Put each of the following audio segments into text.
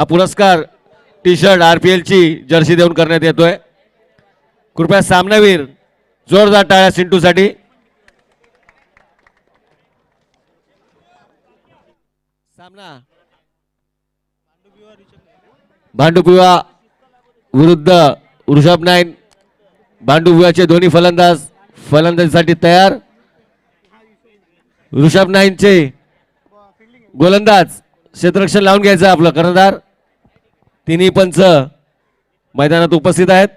हा पुरस्कार T shirt RPL ची जर्सी देऊन करण्यात येतोय. कृपया सामनावीर जोरदार टाळ्या सिंटूसाठी. सामना भांडुपिवा विरुद्ध ऋषभ नाईन. भांडुपिवाचे दोन्ही फलंदाज फलंदाजीसाठी तयार. ऋषभ नाईनचे गोलंदाज क्षेत्ररक्षण लावून घ्यायचं आपलं कर्णधार. तिन्ही पंच मैदानात उपस्थित आहेत.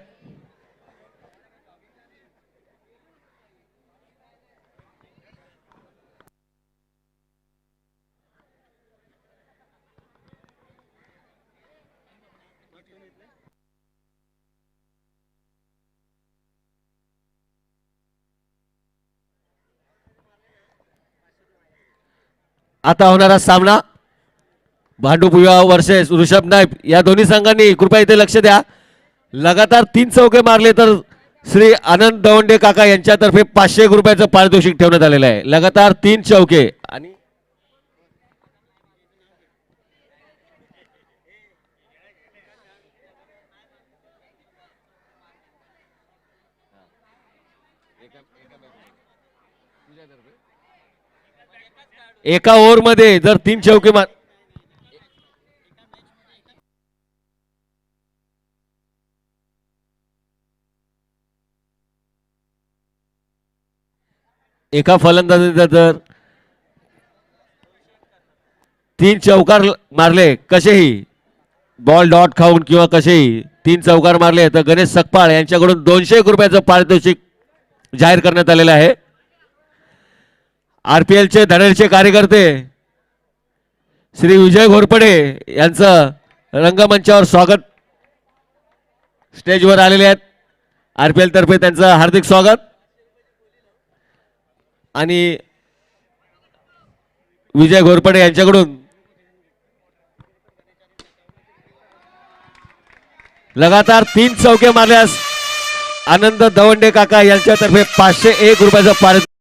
आता होणारा सामना भांडुपिवा वर्सेस ऋषभ नाईक या दोन्ही संघांनी कृपया इथे लक्ष द्या. लगातार 3 चौके मारले तर श्री आनंद दवंडे काका यांच्यातर्फे 500 रुपयाचं पारितोषिक ठेवण्यात आलेलं आहे. लगातार 3 चौके आणि एका ओव्हर मध्ये जर 3 चौके मार एका फलंदाजाने जर 3 चौकार मारले कसेही बॉल डॉट खाऊन किंवा कसेही 3 चौकार मारले तर गणेश सकपाळ यांच्याकडून 200 रुपयाचं पारितोषिक जाहीर करण्यात आलेलं आहे. RPL चे धडेचे कार्यकर्ते श्री विजय घोरपडे यांचं रंगमंचावर स्वागत स्टेजवर आलेले आहेत. RPL तर्फे त्यांचं हार्दिक स्वागत. आणि विजय घोरपडे यांच्याकडून लगातार 3 चौके मारल्यास आनंद दवंडे काका यांच्यातर्फे 501 रुपयाचं पारितोषिक.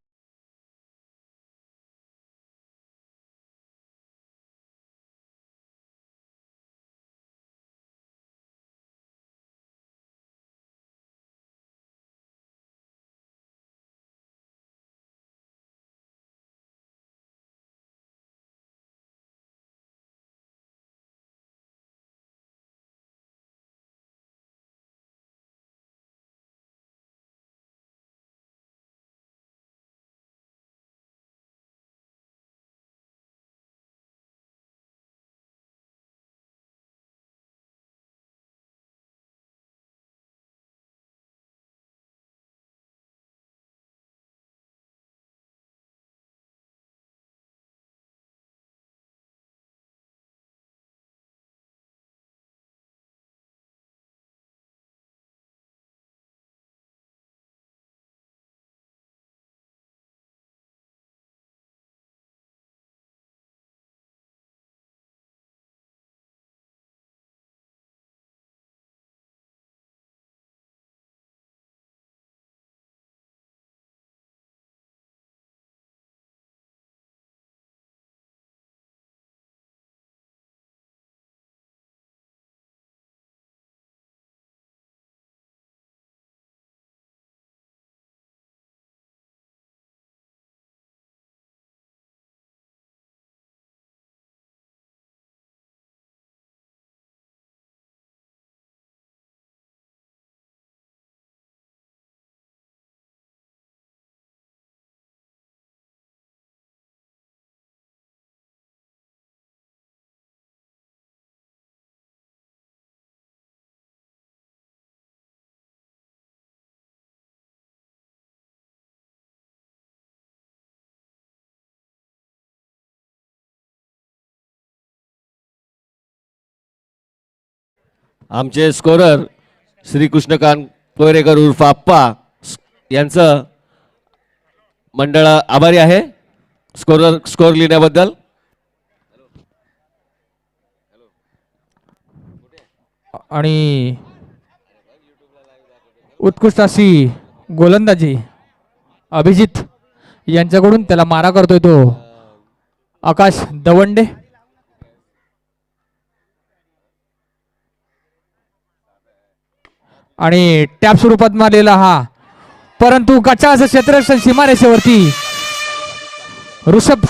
आमचे स्कोरर श्री कृष्णकांत कोयरेकर उर्फ आप्पा यांचं मंडळ आभारी आहे स्कोर लिहिण्याबद्दल. आणि उत्कृष्ट अशी गोलंदाजी अभिजित यांच्याकडून त्याला मारा करतोय तो आकाश दवंडे. आणि टॅप स्वरूपात मारलेला हा, परंतु गटाचं क्षेत्ररक्षण सीमारेषेवरती ऋषभ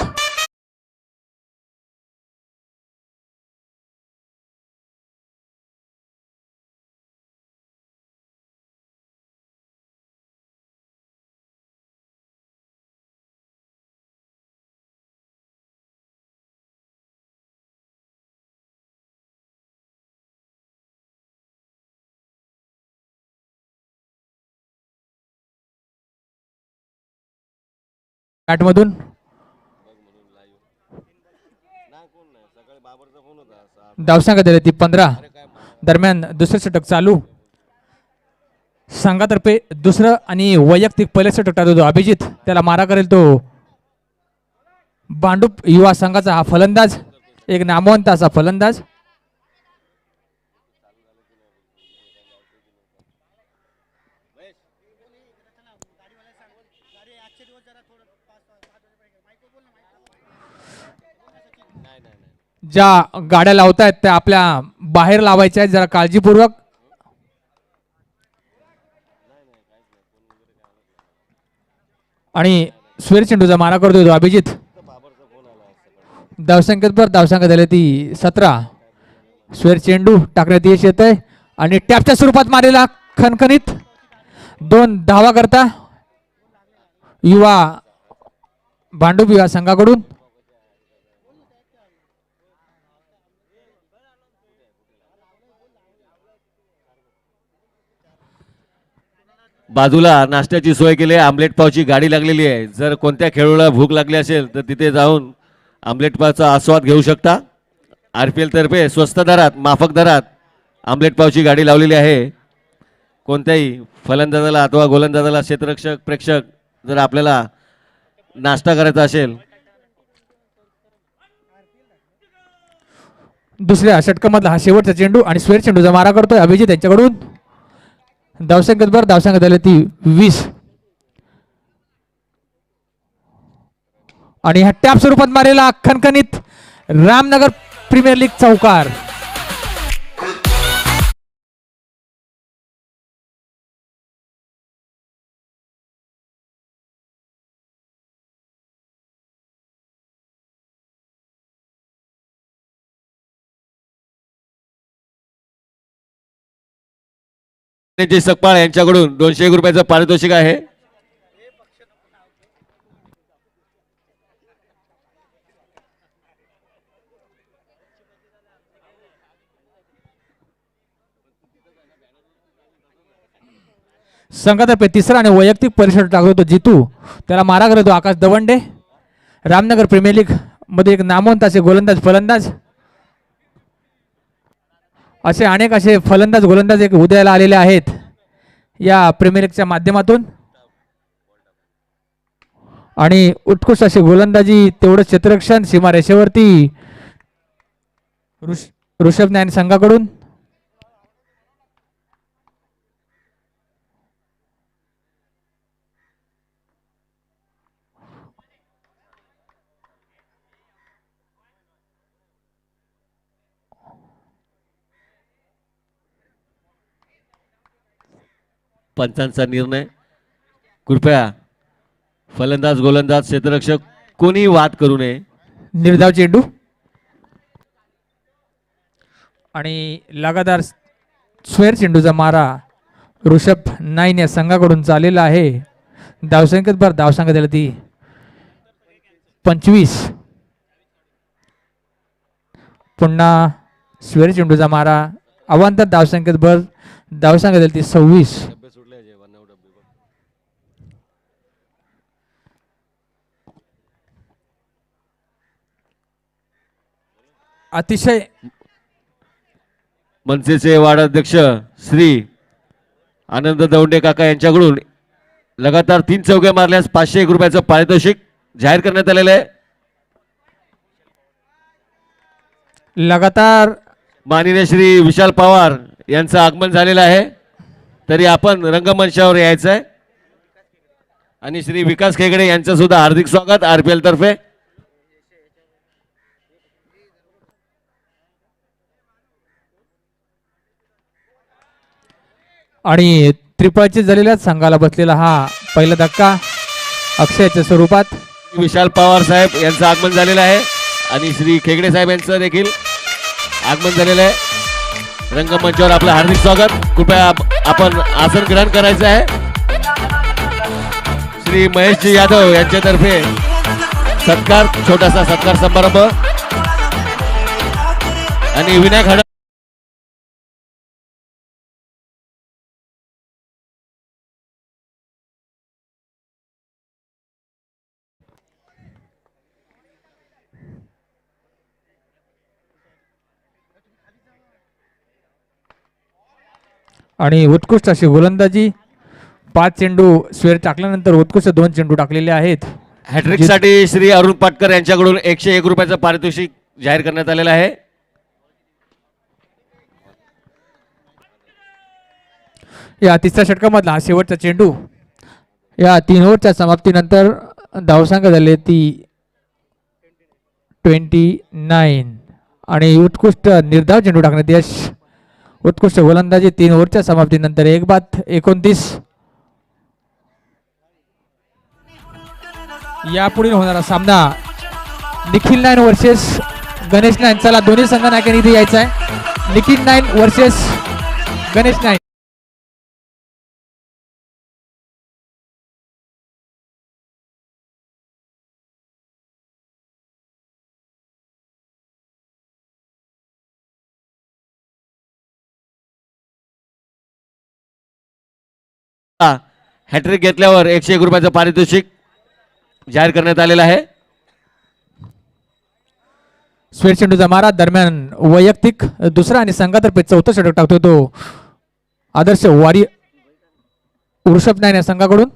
बॅटमधून धावसंख्या दिली ती 15. दरम्यान दुसरे षटक चालू. संघातर्फे दुसरं आणि वैयक्तिक पहिलं षटक टाकतो तो अभिजित, त्याला मारा करेल तो भांडूप युवा संघाचा हा फलंदाज, एक नामवंत असा फलंदाज. ज्या गाड्या लावतायत त्या आपल्या बाहेर लावायच्या आहेत जरा काळजीपूर्वक. आणि स्वेर चेंडूचा मारा करतोय तो अभिजित. धावसंख्येत धावसंख्या झाली ती 17. स्वेर चेंडू टाकण्यात यश येत आहे आणि टॅपच्या स्वरूपात मारलेला खणखणीत 2 धावा करता युवा भांडूप युवा संघाकडून. बाजूला नाश्त्याची सोय केली आहे. आमलेट पावची गाडी लागलेली आहे. जर कोणत्या खेळाडूला भूक लागली असेल तर तिथे जाऊन आमलेट पावचा आस्वाद घेऊ शकता. RPL तर्फे स्वस्त दरात माफक दरात आमलेट पावची गाडी लावलेली आहे. कोणत्याही फलंदाजाला अथवा गोलंदाजाला क्षेत्ररक्षक प्रेक्षक जर आपल्याला नाश्ता करायचा असेल. दुसऱ्या षटकामधला हा शेवटचा चेंडू आणि स्वेर चेंडूचा मारा करतोय अभिजित यांच्याकडून. धावसंख्येत धावसंख्या झाली ती 20. आणि हा टॅप स्वरूपात मारेला खणखणीत रामनगर प्रीमियर लीग चौकार. सकपाळ यांच्याकडून 201 रुपयाचं पारितोषिक आहे. संघातर्फे तिसरा आणि वैयक्तिक परिषद टाकतो तो जितू, त्याला मारा करतो आकाश दवंडे. रामनगर प्रीमियर लीग मध्ये एक नामवंत असे गोलंदाज फलंदाज, असे अनेक असे फलंदाज गोलंदाज एक उदयाला आलेले आहेत या प्रीमियर लीगच्या माध्यमातून. आणि उत्कृष्ट अशी गोलंदाजी तेवढं क्षेत्ररक्षण सीमारेषेवरती ऋषभ नायन संघाकडून. पंचांचा निर्णय. कृपया फलंदाज गोलंदाज क्षेत्ररक्षक कोणी वाद करू नये. निर्धाव चेंडू आणि लगातार स्वेर चेंडूचा मारा ऋषभ नाईन या संघाकडून चाललेला आहे. धावसंख्येत धावसंख्या दिली ती 25. पुन्हा स्वेर चेंडूचा मारा अवांतर धावसंख्येत धावसंख्या दिली ती 26. अतिशय मनसेचे वार्डाध्यक्ष श्री आनंद दौंडे काका यांच्याकडून लगातार 3 चौके मारल्यास 501 रुपयाचं पारितोषिक जाहीर करण्यात आलेलं आहे. लगातार माननीय श्री विशाल पवार यांचं आगमन झालेलं आहे, तरी आपण रंगमंचावर यायचं आहे. आणि श्री विकास खेगडे यांचं सुद्धा हार्दिक स्वागत RPL तर्फे. आणि त्रिपळची झालेल्या संघाला बसलेला हा पहिला धक्का अक्षयाच्या स्वरूपात. विशाल पवार साहेब यांचं आगमन झालेलं आहे आणि श्री खेगडे साहेब यांचं देखील आगमन झालेलं आहे. रंगमंचावर आपलं हार्दिक स्वागत. कृपया आपण आसन ग्रहण करायचं आहे. श्री महेशजी यादव यांच्यातर्फे सत्कार, छोटासा सत्कार समारंभ आणि विनायक हड आणि उत्कृष्ट अशी गोलंदाजी. 5 चेंडू स्वेर टाकल्यानंतर उत्कृष्ट 2 चेंडू टाकलेले आहेत. हॅट्रिक साठी श्री अरुण पाटकर यांच्याकडून 101 रुपयाचं पारितोषिक जाहीर करण्यात आलेलं आहे. या तिसऱ्या षटकामधला हा शेवटचा चेंडू. या 3 ओव्हरच्या समाप्तीनंतर धावसंख्या झाली ती 29 आणि उत्कृष्ट निर्धाव चेंडू टाकण्यात यश. उत्कृष्ट गोलंदाजी 3 ओव्हरच्या समाप्तीनंतर 1/29. यापुढील होणारा सामना Nikhil nine versus Ganesh nine. चला दोन्ही संघांना इथे यायचं आहे. Nikhil nine versus Ganesh nine. Hattrick घेतल्यावर 101 रुपयाचं पारितोषिक जाहीर करण्यात आलेलं आहे. स्वेर चेंडूचा मारा दरम्यान वैयक्तिक दुसरा आणि संघातर्फे चौथा षटक टाकतो तो आदर्श वारी वृषभ नाईन या संघाकडून.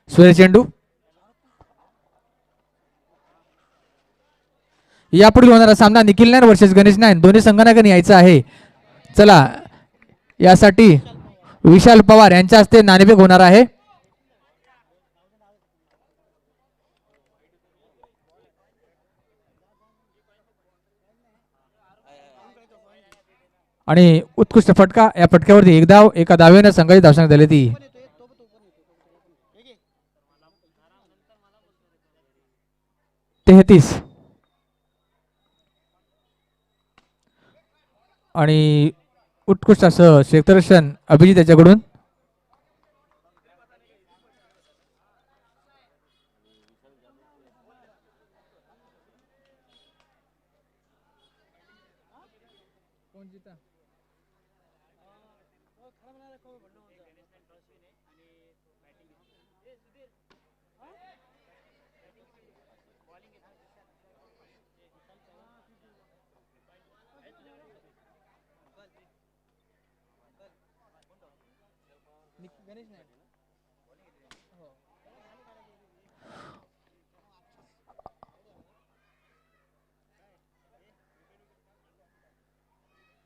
स्वेर चेंडू. यापुढील होणारा सामना Nikhil nine versus Ganesh nine. दोन्ही संघांना यायचं आहे. चला यासाठी विशाल पवार यांच्या हस्ते नाणेफेक होणार आहे. आणि उत्कृष्ट फटका. या फटक्यावरती एक धाव, एका धावेनं संघाची धावसंख्या झाली ती 33. आणि उत्कृष्ट असं क्षेत्ररक्षण अभिजित याच्याकडून.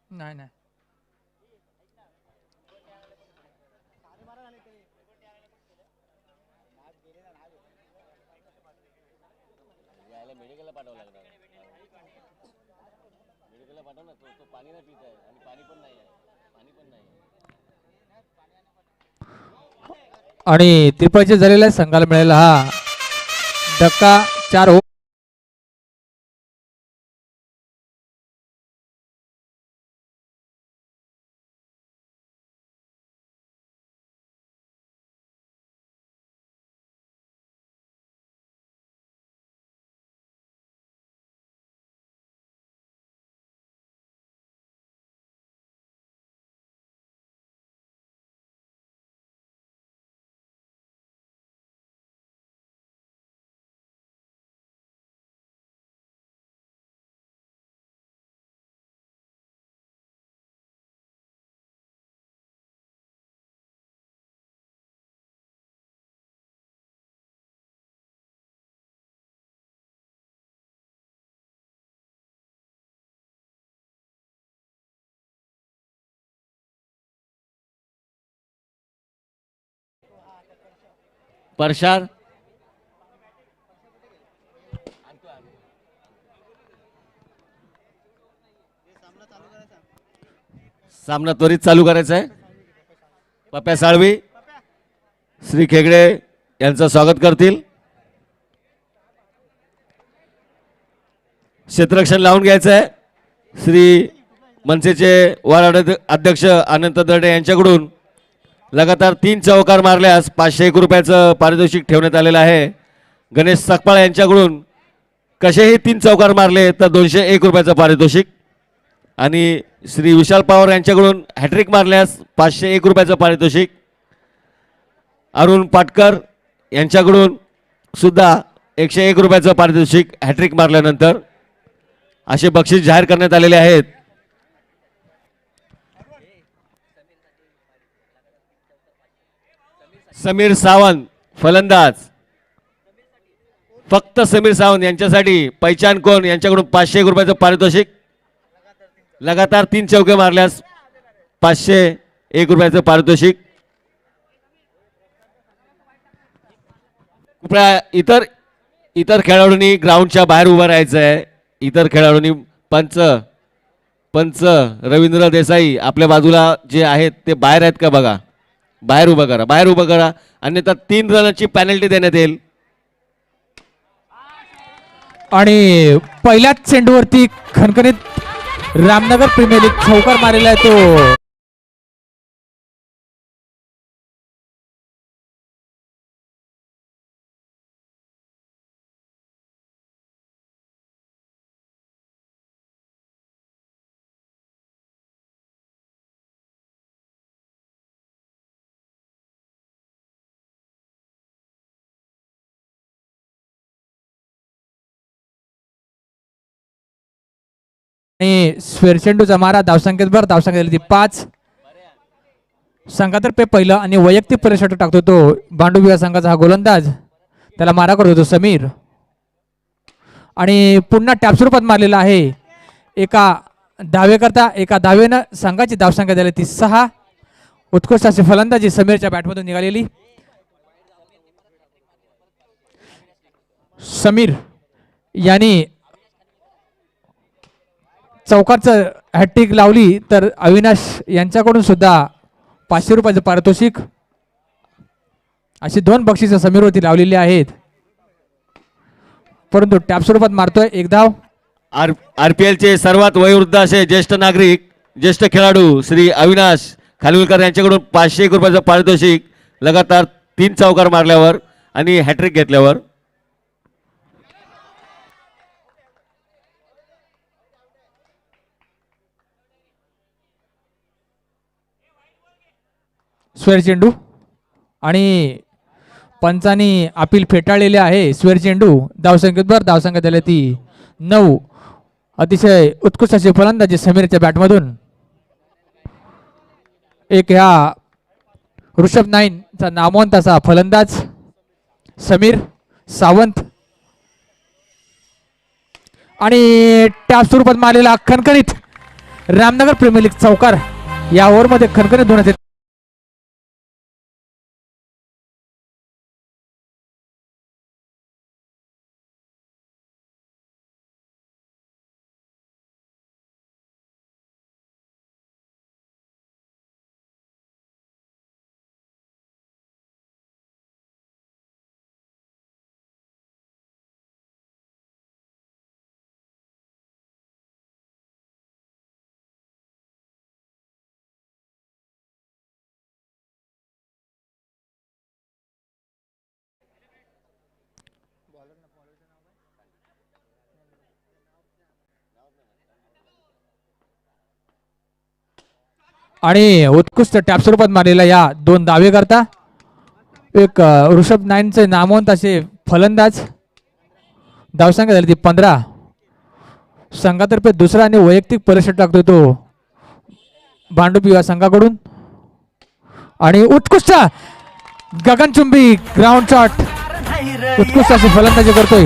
नाही नाही आणि त्रिपळचे झालेला संघाला मिळालेला हा धक्का 4 ओव्हर. परशार सामना त्वरित चालू करायचा आहे. पप्या साळवी श्री खेगडे यांचं स्वागत करतील. क्षेत्ररक्षण लावून घ्यायचं आहे. श्री मनसेचे वार्ड अध्यक्ष अनंत दर्डे यांच्याकडून लगातार 3 चौकार मारल्यास 501 रुपयाचं पारितोषिक ठेवण्यात आलेलं आहे. गणेश सकपाळ यांच्याकडून कसेही 3 चौकार मारले तर 201 रुपयाचं पारितोषिक. आणि श्री विशाल पवार यांच्याकडून हॅट्रिक मारल्यास 501 रुपयाचं पारितोषिक. अरुण पाटकर यांच्याकडून सुद्धा 101 रुपयाचं पारितोषिक हॅट्रिक मारल्यानंतर. असे बक्षीस जाहीर करण्यात आलेले आहेत. समीर सावंत फलंदाज, फक्त समीर सावंत यांच्यासाठी पैचान कोण यांच्याकडून 501 रुपयाचं पारितोषिक. लगातार 3 चौके मारल्यास 501 रुपयाचं पारितोषिक. कृपया इतर खेळाडूंनी ग्राउंडच्या बाहेर उभं राहायचं आहे. इतर खेळाडूंनी पंच रवींद्र देसाई आपल्या बाजूला जे आहेत ते बाहेर आहेत का बघा. बाहेर उभं करा अन्यथा 3 रनाची पॅनल्टी देण्यात येईल. आणि पहिल्याच चेंडूवरती खणखणीत रामनगर प्रीमियर लीग चौकार मारलेला आहे तो. आणि स्क्वेअर चेंडूचा मारा धावसंख्येवर धावसंख्या झाली ती 5. संघातर्फे पहिलं आणि वैयक्तिक परिषद टाकतो तो भांडू विवाह संघाचा हा गोलंदाज. त्याला मारा करतो तो समीर. आणि पुन्हा टॅप स्वरूपात मारलेला आहे. एका धावेकरता एका धावेनं संघाची धावसंख्या झाली ती 6. उत्कृष्ट अशी फलंदाजी समीरच्या बॅटमधून निघालेली. समीर यांनी चौकारचं हॅट्रिक लावली तर अविनाश यांच्याकडून सुद्धा 500 रुपयाचं पारितोषिक. अशी 2 बक्षिसं समीरवरती लावलेली आहेत. परंतु टॅप स्वरूपात मारतोय 1 धाव. RPL चे सर्वात वयोवृद्ध असे ज्येष्ठ नागरिक ज्येष्ठ खेळाडू श्री अविनाश खानविलकर यांच्याकडून 501 रुपयाचं पारितोषिक लगातार 3 चौकार मारल्यावर आणि हॅट्रिक घेतल्यावर. स्क्वेअर चेंडू आणि पंचांनी अपील फेटाळलेले आहे. स्क्वेअर चेंडू धावसंख्येवर धावसंख्या झाली ती 9. अतिशय उत्कृष्ट अशी फलंदाजी समीरच्या बॅटमधून. एक ह्या ऋषभ नाईनचा नामवंत असा फलंदाज समीर सावंत. आणि टॅप स्वरूपात मारलेला खणखणीत रामनगर प्रीमियर लीग चौकार या ओव्हरमध्ये खणखणीत होण्याचे आणि उत्कृष्ट टॅप स्वरूपात मारलेला या 2 धावे करता एक ऋषभ नाईनचे नामवंत असे फलंदाज. धावसंख्या झाली ती 15. संघातर्फे दुसरा आणि वैयक्तिक परिषद टाकतो तो भांडूप युवा संघाकडून. आणि उत्कृष्ट गगनचुंबी ग्राउंड शॉट उत्कृष्ट अशी फलंदाजी करतोय.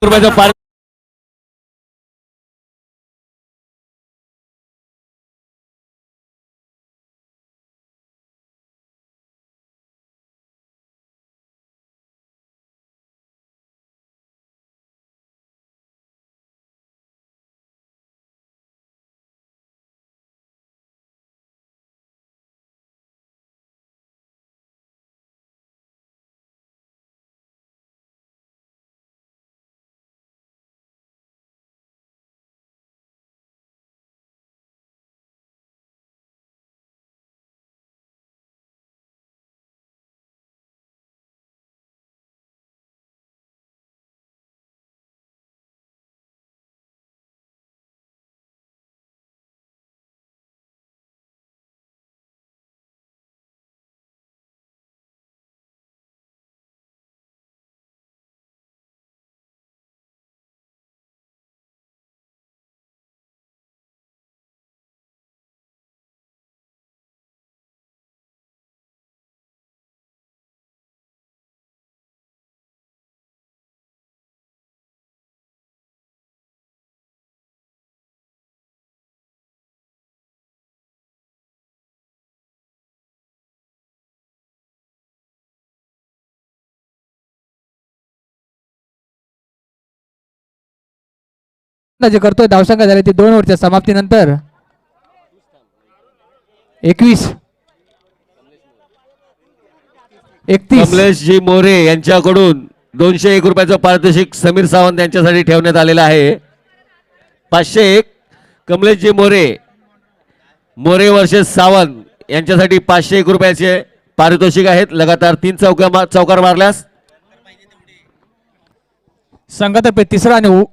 रुपयाचं पारितोषिक जे करतोय धावसंख्या झाली ती 2 ओव्हरच्या समाप्तीनंतर 21 31. कमलेशजी मोरे यांच्याकडून 201 रुपयाचं पारितोषिक समीर सावंत यांच्यासाठी ठेवण्यात आलेलं आहे. 501 कमलेशजी मोरे, मोरे वर्सेस सावंत यांच्यासाठी 501 रुपयाचे पारितोषिक आहेत. लगातार 3 चौकार मारल्यास संघातर्फे तिसरा आणि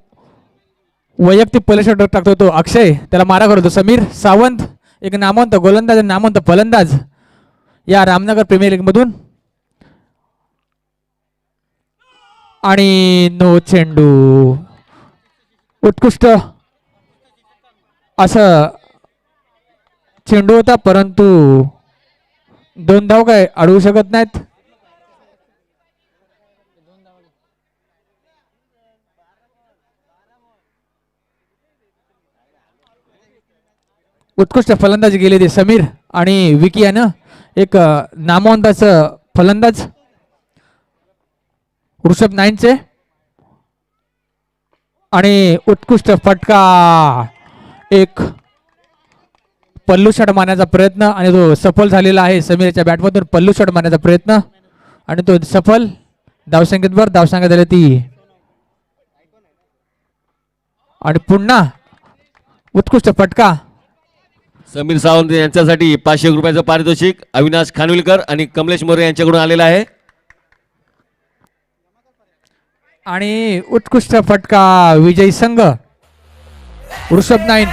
वैयक्तिक पहिला षटक टाकतो तो अक्षय, त्याला मारा करतो समीर सावंत, एक नामवंत गोलंदाज आणि नामवंत फलंदाज या रामनगर प्रीमियर लीग मधून. आणि नो चेंडू, उत्कृष्ट असं चेंडू होता परंतु 2 धाव काय अडवू शकत नाहीत. उत्कृष्ट फलंदाजी गेले ते समीर आणि विकी यानं, एक नामवंताचं फलंदाज ऋषभ नाईनचे. आणि उत्कृष्ट फटका, एक पल्लू शॉट मारण्याचा प्रयत्न आणि तो सफल झालेला आहे. समीरच्या बॅटमधून पल्लू शॉट मारण्याचा प्रयत्न आणि तो सफल. धावसंख्येवर धावसंख्या झाली ती. आणि पुन्हा उत्कृष्ट फटका. समीर सावंत यांच्यासाठी 500 रुपयाचं पारितोषिक अविनाश खानविलकर आणि कमलेश मोरे यांच्याकडून आलेलं आहे. आणि उत्कृष्ट फटका विजयी संघ ऋषभ नाईन